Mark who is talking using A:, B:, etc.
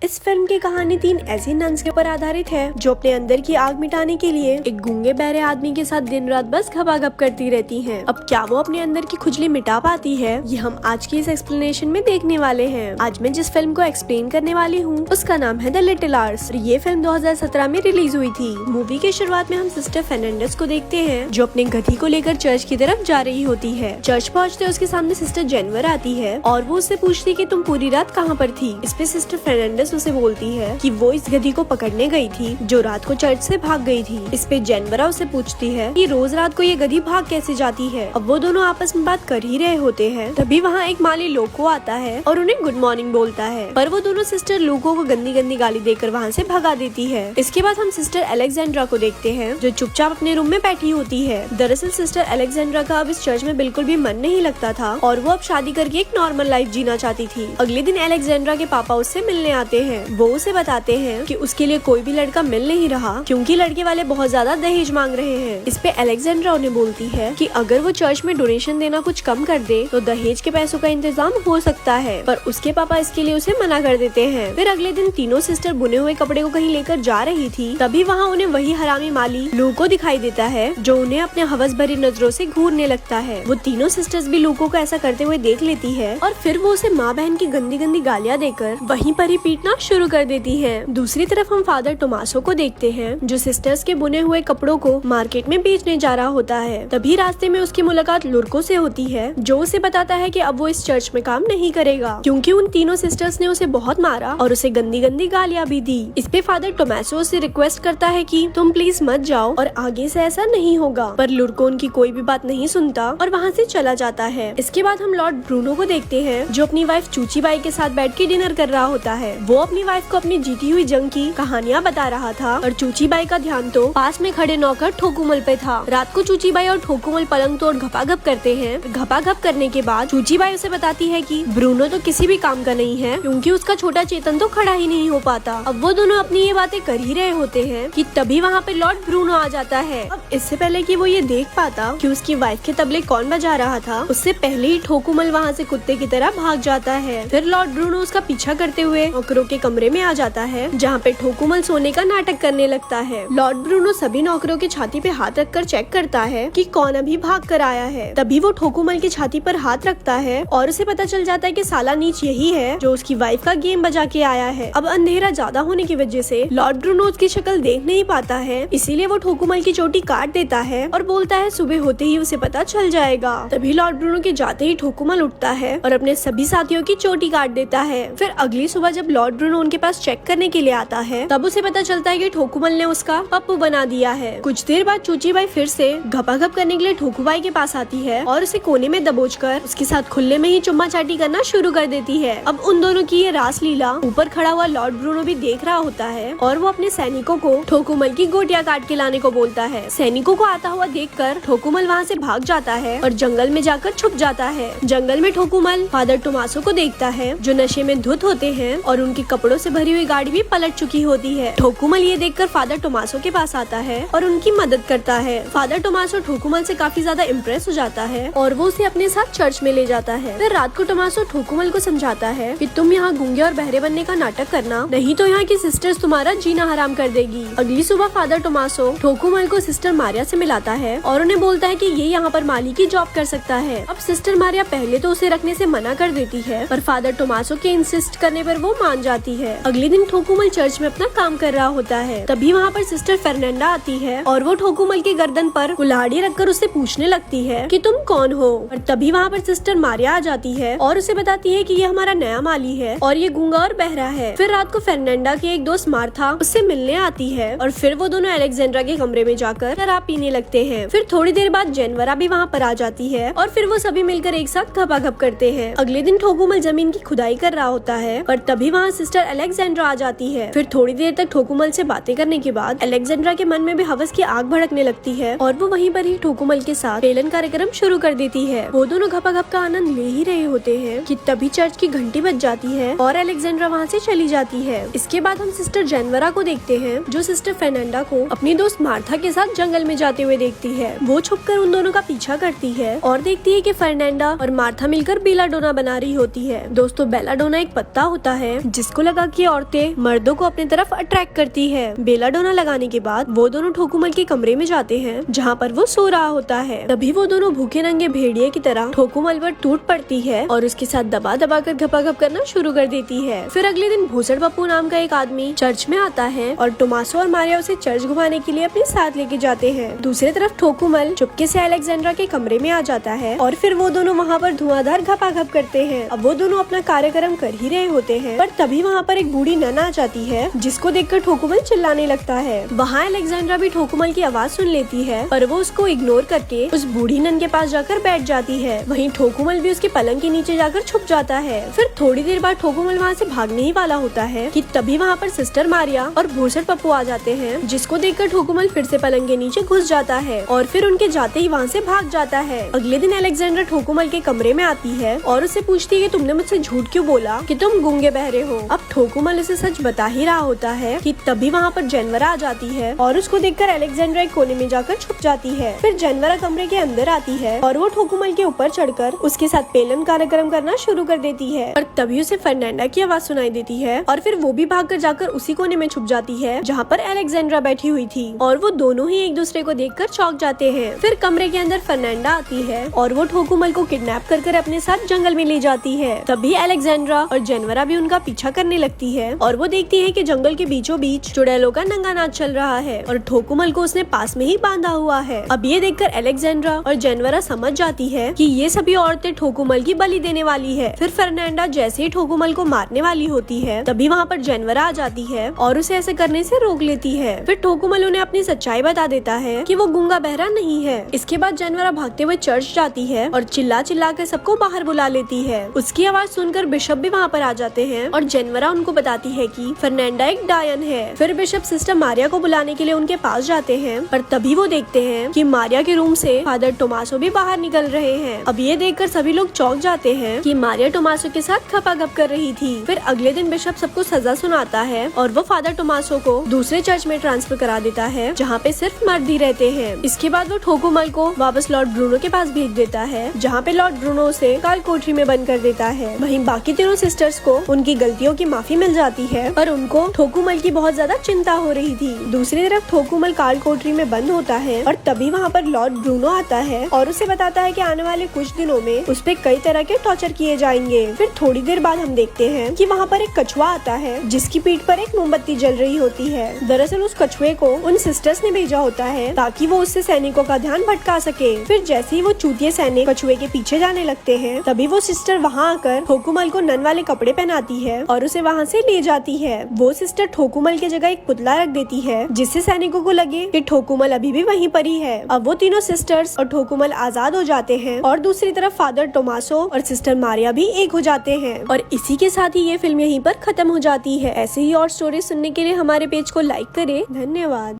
A: इस फिल्म की कहानी 3 ऐसी नन्स के ऊपर आधारित है जो अपने अंदर की आग मिटाने के लिए एक गूंगे बहरे आदमी के साथ दिन रात बस घपाघप करती रहती हैं। अब क्या वो अपने अंदर की खुजली मिटा पाती है, ये हम आज की इस एक्सप्लेनेशन में देखने वाले हैं। आज मैं जिस फिल्म को एक्सप्लेन करने वाली हूँ उसका नाम है द लिटिल आर्स। ये फिल्म 2017 में रिलीज हुई थी। मूवी के शुरुआत में हम सिस्टर फर्नांडिस को देखते हैं जो अपने गधी को लेकर चर्च की तरफ जा रही होती है। चर्च पहुँचते उसके सामने सिस्टर जेनिफर आती है और वो उससे पूछती कि तुम पूरी रात कहाँ पर थी। इस पे सिस्टर फर्नांडिस उसे बोलती है कि वो इस गधी को पकड़ने गई थी जो रात को चर्च से भाग गई थी। इस पे जेनिफर उसे पूछती है कि रोज रात को ये गधी भाग कैसे जाती है। अब वो दोनों आपस में बात कर ही रहे होते हैं, तभी वहाँ एक माली लोको आता है और उन्हें गुड मॉर्निंग बोलता है, पर वो दोनों सिस्टर लोको को गंदी गंदी गाली देकर वहाँ से भगा देती है। इसके बाद हम सिस्टर अलेक्जेंड्रा को देखते हैं जो चुपचाप अपने रूम में बैठी होती है। दरअसल सिस्टर अलेक्जेंड्रा का अब इस चर्च में बिल्कुल भी मन नहीं लगता था और वो अब शादी करके एक नॉर्मल लाइफ जीना चाहती थी। अगले दिन अलेक्जेंड्रा के पापा उससे मिलने आते हैं। वो उसे बताते हैं कि उसके लिए कोई भी लड़का मिल नहीं रहा क्योंकि लड़के वाले बहुत ज्यादा दहेज मांग रहे हैं। इस पे अलेक्जेंड्रा उन्हें बोलती है कि अगर वो चर्च में डोनेशन देना कुछ कम कर दे तो दहेज के पैसों का इंतजाम हो सकता है, पर उसके पापा इसके लिए उसे मना कर देते हैं। फिर अगले दिन तीनों सिस्टर बुने हुए कपड़े को कहीं लेकर जा रही थी, तभी वहाँ उन्हें वही हरामी माली लूको दिखाई देता है जो उन्हें अपने हवस भरी नजरों से घूरने लगता है। वो तीनों सिस्टर्स भी लूको को ऐसा करते हुए देख लेती है और फिर वो उसे माँ बहन की गंदी गंदी गालियाँ देकर वहीं पर ही पीटना शुरू कर देती है। दूसरी तरफ हम फादर टोमासो को देखते हैं जो सिस्टर्स के बुने हुए कपड़ों को मार्केट में बेचने जा रहा होता है। तभी रास्ते में उसकी मुलाकात लुर्को से होती है जो उसे बताता है कि अब वो इस चर्च में काम नहीं करेगा क्योंकि उन तीनों सिस्टर्स ने उसे बहुत मारा और उसे गंदी गंदी गालियाँ भी दी। इस पे फादर टोमासो से रिक्वेस्ट करता है कि तुम प्लीज मत जाओ और आगे से ऐसा नहीं होगा, पर लुर्को उनकी कोई भी बात नहीं सुनता और वहाँ से चला जाता है। इसके बाद हम लॉर्ड ब्रूनो को देखते हैं जो अपनी वाइफ चूची बाई के साथ बैठ के डिनर कर रहा होता है। वो अपनी वाइफ को अपनी जीती हुई जंग की कहानियाँ बता रहा था और चूची बाई का ध्यान तो पास में खड़े नौकर ठोकुमल पे था। रात को चूची बाई और ठोकुमल पलंग तोड़ घपाघप करते हैं। घपाघप करने के बाद चूची बाई उसे बताती है कि ब्रूनो तो किसी भी काम का नहीं है क्योंकि उसका छोटा चेतन तो खड़ा ही नहीं हो पाता। अब वो दोनों अपनी ये बातें कर ही रहे होते हैं कि तभी वहाँ पे लॉर्ड ब्रूनो आ जाता है। अब इससे पहले कि वो ये देख पाता कि उसकी वाइफ के तबले कौन बजा रहा था, उससे पहले ही ठोकुमल वहाँ से कुत्ते की तरह भाग जाता है। फिर लॉर्ड ब्रूनो उसका पीछा करते हुए नौकरों के कमरे में आ जाता है जहाँ पे ठोकुमल सोने का नाटक करने लगता है। लॉर्ड ब्रूनो सभी नौकरों की छाती पे हाथ रखकर चेक करता है कि कौन अभी भाग कर आया है। तभी वो ठोकुमल की छाती पर हाथ रखता है और उसे पता चल जाता है कि साला नीच यही है जो उसकी वाइफ का गेम बजा के आया है। अब अंधेरा ज्यादा होने की वजह से लॉर्ड ब्रूनो उसकी शक्ल देख नहीं पाता है, इसीलिए वो ठोकुमल की चोटी काट देता है और बोलता है सुबह होते ही उसे पता चल जाएगा। तभी लॉर्ड ब्रूनो के जाते ही ठोकुमल उठता है और अपने सभी साथियों की चोटी काट देता है। फिर अगली सुबह जब लॉर्ड ब्रूनो उनके पास चेक करने के लिए आता है तब उसे पता चलता है कि ठोकुमल ने उसका पप्पू बना दिया है। कुछ देर बाद चूची बाई फिर से घपाघप करने के लिए ठोकुबाई के पास आती है और उसे कोने में दबोचकर उसके साथ खुले में ही चुम्मा चाटी करना शुरू कर देती है। अब उन दोनों की ये रास लीला ऊपर खड़ा हुआ लॉर्ड ब्रूनो भी देख रहा होता है और वो अपने सैनिकों को ठोकुमल की गोटियां काट के लाने को बोलता है। सैनिकों को आता हुआ देखकर ठोकुमल वहाँ से भाग जाता है और जंगल में जाकर छुप जाता है। जंगल में ठोकुमल फादर टोमासो को देखता है जो नशे में धुत होते हैं और उनके कपड़ों से भरी हुई गाड़ी भी पलट चुकी होती है। ठोकुमल ये देखकर फादर टोमासो के पास आता है और उनकी मदद करता है। फादर टोमासो ठोकुमल से काफी ज्यादा इम्प्रेस हो जाता है और वो उसे अपने साथ चर्च में ले जाता है। फिर रात को टोमासो ठोकुमल को समझाता है कि तुम यहाँ गूंगे और बहरे बनने का नाटक करना, नहीं तो यहाँ की सिस्टर्स तुम्हारा जीना हराम कर देगी। अगली सुबह फादर टोमासो ठोकुमल को सिस्टर मारिया से मिलाता है और उन्हें बोलता है कि ये यहाँ पर माली की जॉब कर सकता है। अब सिस्टर मारिया पहले तो उसे रखने से मना कर देती है, पर फादर टोमासो के इंसिस्ट करने पर वो मान जाती है। अगले दिन ठोकुमल चर्च में अपना काम कर रहा होता है, तभी वहाँ पर सिस्टर फर्नांडा आती है और वो ठोकुमल की गर्दन पर कुल्हाड़ी रखकर उससे पूछने लगती है कि तुम कौन हो। और तभी वहाँ पर सिस्टर मारिया आ जाती है और उसे बताती है कि ये हमारा नया माली है और ये गूंगा और बहरा है। फिर रात को फर्नांडा की एक दोस्त मार्था उससे मिलने आती है और फिर वो दोनों अलेक्जेंड्रा के कमरे में जाकर शराब पीने लगते हैं। फिर थोड़ी देर बाद जेनिफर भी वहाँ पर आ जाती है और फिर वो सभी मिलकर एक साथ घपाघप करते हैं। अगले दिन ठोकुमल जमीन की खुदाई कर रहा होता है और तभी वहाँ सिस्टर अलेक्जेंड्रा आ जाती है। फिर थोड़ी देर तक ठोकुमल से बातें करने के बाद अलेक्जेंड्रा के मन में भी हवस की आग भड़कने लगती है और वो वहीं पर ही ठोकुमल के साथ पेलन कार्यक्रम शुरू कर देती है। वो दोनों घपाघप का आनंद ले ही रहे होते हैं कि तभी चर्च की घंटी बज जाती है और अलेक्जेंड्रा वहाँ से चली जाती है। इसके बाद हम सिस्टर जेनिफर को देखते हैं जो सिस्टर फर्नांडा को अपनी दोस्त मार्था के साथ जंगल में जाते हुए देखती है। वो छुपकर उन दोनों का पीछा करती है और देखती है कि फर्नांडा और मार्था मिलकर बेलाडोना बना रही होती है। दोस्तों बेलाडोना एक पत्ता होता है जिसको को लगा कि औरतें मर्दों को अपनी तरफ अट्रैक्ट करती है। बेलाडोना लगाने के बाद वो दोनों ठोकुमल के कमरे में जाते हैं जहाँ पर वो सो रहा होता है। तभी वो दोनों भूखे नंगे भेड़िए की तरह ठोकुमल पर टूट पड़ती है और उसके साथ दबा दबा कर घपाघप करना शुरू कर देती है। फिर अगले दिन भूसड़ पप्पू नाम का एक आदमी चर्च में आता है और टोमासो और मारिया उसे चर्च घुमाने के लिए अपने साथ लेके जाते हैं। दूसरी तरफ ठोकुमल चुपके से अलेक्जेंड्रा के कमरे में आ जाता है और फिर वो दोनों वहाँ पर धुआंधार घपाघप करते हैं। अब वो दोनों अपना कार्यक्रम कर ही रहे होते हैं पर तभी वहाँ पर एक बूढ़ी नन आ जाती है जिसको देखकर ठोकुमल चिल्लाने लगता है। वहाँ अलेक्जेंड्रा भी ठोकुमल की आवाज सुन लेती है पर वो उसको इग्नोर करके उस बूढ़ी नन के पास जाकर बैठ जाती है। वहीं ठोकुमल भी उसके पलंग के नीचे जाकर छुप जाता है। फिर थोड़ी देर बाद ठोकुमल वहाँ से भागने ही वाला होता है कि तभी वहाँ पर सिस्टर मारिया और भूसड़ पप्पू आ जाते हैं जिसको देखकर ठोकुमल फिर से पलंग के नीचे घुस जाता है और फिर उनके जाते ही वहाँ से भाग जाता है। अगले दिन अलेक्जेंड्रा ठोकुमल के कमरे में आती है और उससे पूछती है कि तुमने मुझसे झूठ क्यों बोला कि तुम गूंगे बहरे हो। अब ठोकुमल उसे सच बता ही रहा होता है कि तभी वहाँ पर जनवरा आ जाती है और उसको देखकर अलेक्जेंड्रा एक कोने में जाकर छुप जाती है। फिर जनवरा कमरे के अंदर आती है और वो ठोकुमल के ऊपर चढ़कर उसके साथ पेलन कार्यक्रम करना शुरू कर देती है और तभी उसे फर्नांडा की आवाज सुनाई देती है और फिर वो भी भागकर जाकर उसी कोने में छुप जाती है जहाँ पर अलेक्जेंड्रा बैठी हुई थी और वो दोनों ही एक दूसरे को देखकर चौंक जाते हैं। फिर कमरे के अंदर फर्नांडा आती है और वो ठोकुमल को किडनैप कर अपने साथ जंगल में ले जाती है। तभी अलेक्जेंड्रा और जनवरा भी उनका पीछा करने लगती है और वो देखती है कि जंगल के बीचों बीच चुड़ैलों का नंगा नाच चल रहा है और ठोकुमल को उसने पास में ही बांधा हुआ है। अब ये देखकर अलेक्जेंड्रा और जनवरा समझ जाती है कि ये सभी औरतें ठोकुमल की बलि देने वाली है। फिर फर्नांडा जैसे ही ठोकुमल को मारने वाली होती है तभी वहाँ पर जनवरा आ जाती है और उसे ऐसे करने से रोक लेती है। फिर ठोकुमल उन्हें अपनी सच्चाई बता देता है कि वो गूंगा बहरा नहीं है। इसके बाद जनवरा भागते हुए चर्च जाती है और चिल्ला चिल्ला कर सबको बाहर बुला लेती है। उसकी आवाज सुनकर बिशप भी वहाँ पर आ जाते हैं और जनवरा उनको बताती है कि फर्नांडा एक डायन है। फिर बिशप सिस्टर मारिया को बुलाने के लिए उनके पास जाते हैं पर तभी वो देखते हैं कि मारिया के रूम से फादर टोमासो भी बाहर निकल रहे हैं। अब ये देखकर सभी लोग चौंक जाते हैं कि मारिया टोमासो के साथ खपाखप कर रही थी। फिर अगले दिन बिशप सबको सजा सुनाता है और वो फादर टोमासो को दूसरे चर्च में ट्रांसफर करा देता है जहाँ पे सिर्फ मर्द ही रहते हैं। इसके बाद वो ठोकुमल को वापस लॉर्ड ब्रूनो के पास भेज देता है जहाँ पे लॉर्ड ब्रूनो उसे काल कोठरी में बंद कर देता है। वहीं बाकी तीनों सिस्टर्स को उनकी गलतियों की माफी मिल जाती है पर उनको ठोकुमल की बहुत ज्यादा चिंता हो रही थी। दूसरी तरफ ठोकुमल काल कोठरी में बंद होता है और तभी वहाँ पर लॉर्ड ब्रूनो आता है और उसे बताता है कि आने वाले कुछ दिनों में उस पे कई तरह के टॉर्चर किए जाएंगे। फिर थोड़ी देर बाद हम देखते हैं कि वहाँ पर एक कछुआ आता है जिसकी पीठ पर एक मोमबत्ती जल रही होती है। दरअसल उस कछुए को उन सिस्टर्स ने भेजा होता है ताकि वो उससे सैनिकों का ध्यान भटका सके। फिर जैसे ही वो चूतिए सैनिक कछुए के पीछे जाने लगते हैं तभी वो सिस्टर वहाँ आकर ठोकुमल को नन वाले कपड़े पहनाती है और उसे वहाँ से ले जाती है। वो सिस्टर ठोकुमल की जगह एक पुतला रख देती है जिससे सैनिकों को लगे कि ठोकुमल अभी भी वहीं पर ही है। अब वो तीनों सिस्टर्स और ठोकुमल आजाद हो जाते हैं और दूसरी तरफ फादर टोमासो और सिस्टर मारिया भी एक हो जाते हैं और इसी के साथ ही ये फिल्म यहीं पर खत्म हो जाती है। ऐसे ही और स्टोरी सुनने के लिए हमारे पेज को लाइक करें। धन्यवाद।